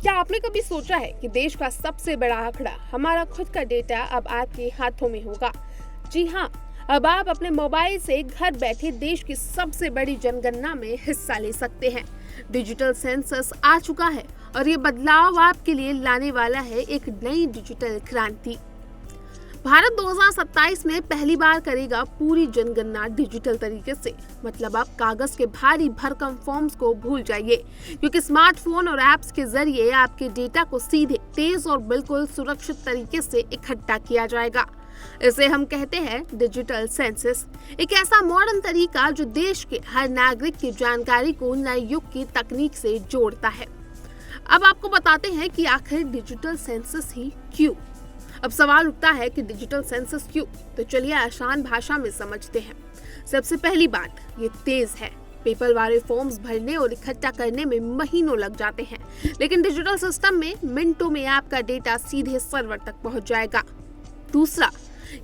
क्या आपने कभी सोचा है कि देश का सबसे बड़ा आंकड़ा, हमारा खुद का डेटा, अब आपके हाथों में होगा? जी हाँ, अब आप अपने मोबाइल से घर बैठे देश की सबसे बड़ी जनगणना में हिस्सा ले सकते हैं। डिजिटल सेंसस आ चुका है और ये बदलाव आपके लिए लाने वाला है एक नई डिजिटल क्रांति। भारत 2027 में पहली बार करेगा पूरी जनगणना डिजिटल तरीके से। मतलब आप कागज के भारी भरकम फॉर्म्स को भूल जाइए, क्योंकि स्मार्टफोन और ऐप्स के जरिए आपके डेटा को सीधे, तेज और बिल्कुल सुरक्षित तरीके से इकट्ठा किया जाएगा। इसे हम कहते हैं डिजिटल सेंसस, एक ऐसा मॉडर्न तरीका जो देश के हर नागरिक की जानकारी को नए युग की तकनीक से जोड़ता है। अब आपको बताते हैं कि आखिर डिजिटल सेंसस ही क्यों। अब सवाल उठता है कि डिजिटल सेंसस क्यों, तो चलिए आसान भाषा में समझते हैं। सबसे पहली बात, ये तेज है। पेपर वाले फॉर्म्स भरने और इकट्ठा करने में महीनों लग जाते हैं, लेकिन डिजिटल सिस्टम में मिनटों में आपका डेटा सीधे सर्वर तक पहुंच जाएगा। दूसरा,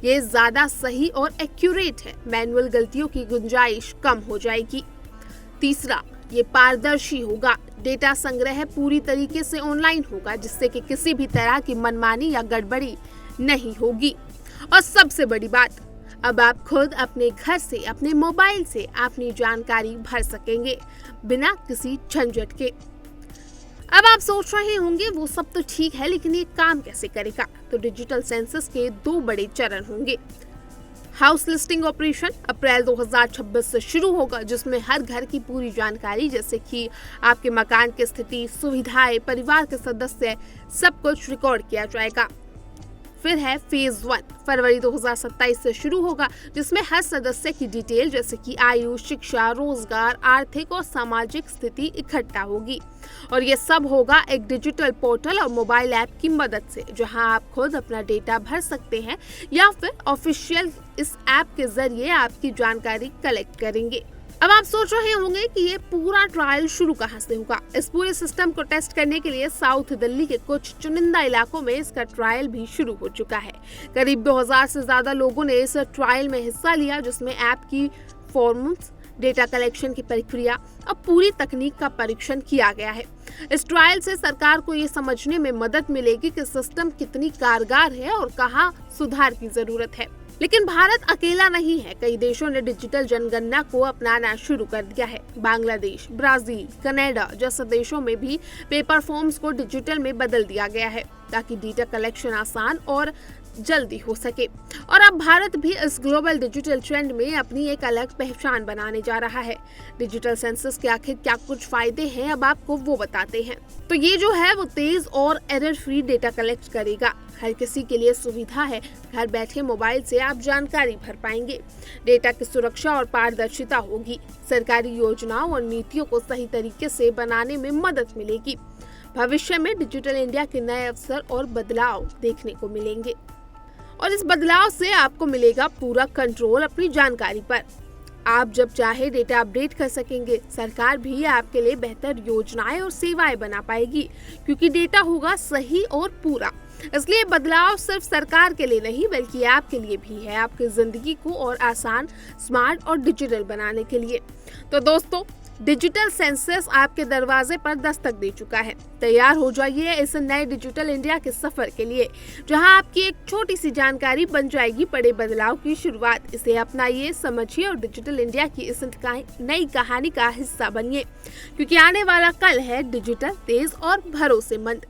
ये ज्यादा सही और एक्यूरेट है। मैनुअल गलतियों की गुंजाइश कम हो जाएगी। तीसरा, ये पारदर्शी होगा। डेटा संग्रह पूरी तरीके से ऑनलाइन होगा, जिससे कि किसी भी तरह की मनमानी या गड़बड़ी नहीं होगी। और सबसे बड़ी बात, अब आप खुद अपने घर से, अपने मोबाइल से अपनी जानकारी भर सकेंगे बिना किसी झंझट के। अब आप सोच रहे होंगे वो सब तो ठीक है, लेकिन ये काम कैसे करेगा? तो डिजिटल सेंसस के दो बड़े चरण होंगे। हाउस लिस्टिंग ऑपरेशन अप्रैल 2026 से शुरू होगा, जिसमें हर घर की पूरी जानकारी, जैसे कि आपके मकान की स्थिति, सुविधाएं, परिवार के सदस्य, सब कुछ रिकॉर्ड किया जाएगा। फिर है फेज 1, फरवरी 2027 से शुरू होगा, जिसमें हर सदस्य की डिटेल, जैसे कि आयु, शिक्षा, रोजगार, आर्थिक और सामाजिक स्थिति इकट्ठा होगी। और ये सब होगा एक डिजिटल पोर्टल और मोबाइल ऐप की मदद से, जहां आप खुद अपना डेटा भर सकते हैं या फिर ऑफिशियल इस ऐप के जरिए आपकी जानकारी कलेक्ट करेंगे। अब आप सोच रहे होंगे कि ये पूरा ट्रायल शुरू कहां से होगा। इस पूरे सिस्टम को टेस्ट करने के लिए साउथ दिल्ली के कुछ चुनिंदा इलाकों में इसका ट्रायल भी शुरू हो चुका है। करीब 2000 से ज्यादा लोगों ने इस ट्रायल में हिस्सा लिया, जिसमें ऐप की फॉर्म्स, डेटा कलेक्शन की प्रक्रिया और पूरी तकनीक का परीक्षण किया गया है। इस ट्रायल से सरकार को ये समझने में मदद मिलेगी कि सिस्टम कितनी कारगर है और कहां सुधार की जरूरत है। लेकिन भारत अकेला नहीं है। कई देशों ने डिजिटल जनगणना को अपनाना शुरू कर दिया है। बांग्लादेश, ब्राजील, कनाडा जैसे देशों में भी पेपर फॉर्म्स को डिजिटल में बदल दिया गया है, ताकि डेटा कलेक्शन आसान और जल्दी हो सके। और अब भारत भी इस ग्लोबल डिजिटल ट्रेंड में अपनी एक अलग पहचान बनाने जा रहा है। डिजिटल सेंसस के आखिर क्या कुछ फायदे हैं, अब आपको वो बताते हैं। तो ये जो है वो तेज और एरर फ्री डेटा कलेक्ट करेगा। हर किसी के लिए सुविधा है। घर बैठे मोबाइल से आप जानकारी भर पाएंगे। डेटा की सुरक्षा और पारदर्शिता होगी। सरकारी योजनाओं और नीतियों को सही तरीके से बनाने में मदद मिलेगी। भविष्य में डिजिटल इंडिया के नए अवसर और बदलाव देखने को मिलेंगे, और इस बदलाव से आपको मिलेगा पूरा कंट्रोल अपनी जानकारी पर। आप जब चाहे डेटा अपडेट कर सकेंगे। सरकार भी आपके लिए बेहतर योजनाएं और सेवाएं बना पाएगी, क्योंकि डेटा होगा सही और पूरा। इसलिए बदलाव सिर्फ सरकार के लिए नहीं, बल्कि आपके लिए भी है, आपकी जिंदगी को और आसान, स्मार्ट और डिजिटल बनाने के लिए। तो दोस्तों, डिजिटल सेंसस आपके दरवाजे पर दस्तक दे चुका है। तैयार हो जाइए इस नए डिजिटल इंडिया के सफर के लिए, जहां आपकी एक छोटी सी जानकारी बन जाएगी बड़े बदलाव की शुरुआत। इसे अपनाइए, समझिए और डिजिटल इंडिया की इस नई कहानी का हिस्सा बनिए, क्योंकि आने वाला कल है डिजिटल, तेज और भरोसेमंद।